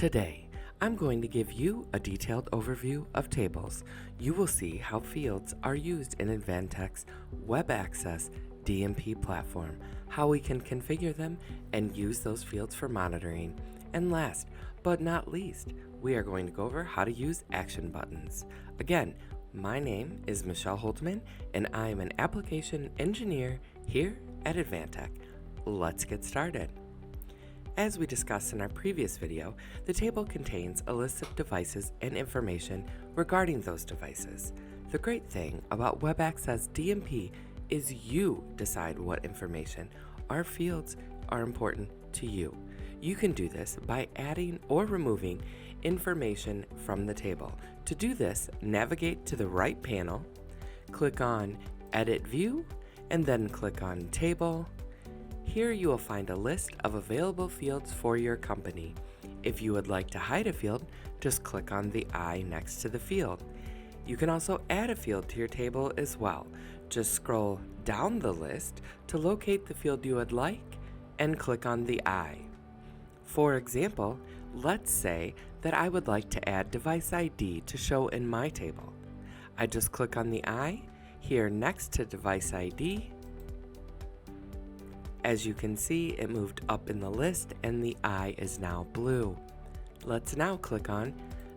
Today, I'm going to give you a detailed overview of tables. You will see how fields are used in Advantech's Web Access DMP platform, how we can configure them and use those fields for monitoring. And last but not least, we are going to go over how to use action buttons. Again, my name is Michelle Holtman and I am an application engineer here at Advantech. Let's get started. As we discussed in our previous video, the table contains a list of devices and information regarding those devices. The great thing about Web Access DMP is you decide what information or fields are important to you. You can do this by adding or removing information from the table. To do this, navigate to the right panel, click on Edit View, and then click on Table. Here you will find a list of available fields for your company. If you would like to hide a field, just click on the I next to the field. You can also add a field to your table as well. Just scroll down the list to locate the field you would like and click on the I. For example, let's say that I would like to add device ID to show in my table. I just click on the I here next to device ID. As you can see, it moved up in the list and the I is now blue. Let's now click on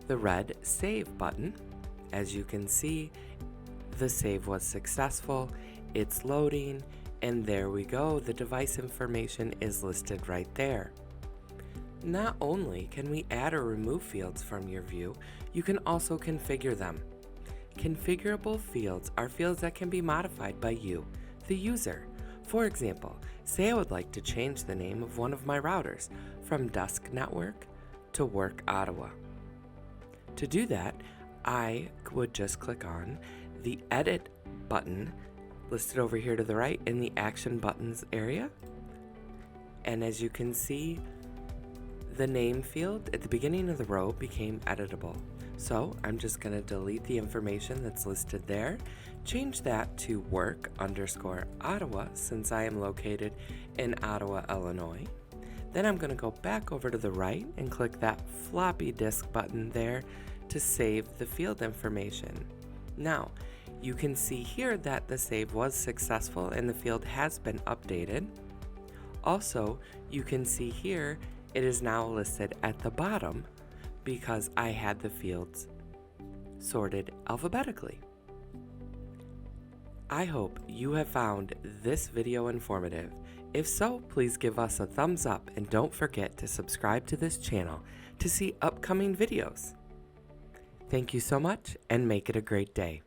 the red Save button. As you can see, the save was successful, it's loading, and there we go, the device information is listed right there. Not only can we add or remove fields from your view, you can also configure them. Configurable fields are fields that can be modified by you, the user. For example, say I would like to change the name of one of my routers from Desk Network to Work Ottawa. To do that, I would just click on the Edit button listed over here to the right in the Action Buttons area. And as you can see, the name field at the beginning of the row became editable. So I'm just going to delete the information that's listed there, change that to work_Ottawa since I am located in Ottawa, Illinois. Then I'm going to go back over to the right and click that floppy disk button there to save the field information. Now, you can see here that the save was successful and the field has been updated. Also, you can see here it is now listed at the bottom because I had the fields sorted alphabetically. I hope you have found this video informative. If so, please give us a thumbs up and don't forget to subscribe to this channel to see upcoming videos. Thank you so much and make it a great day.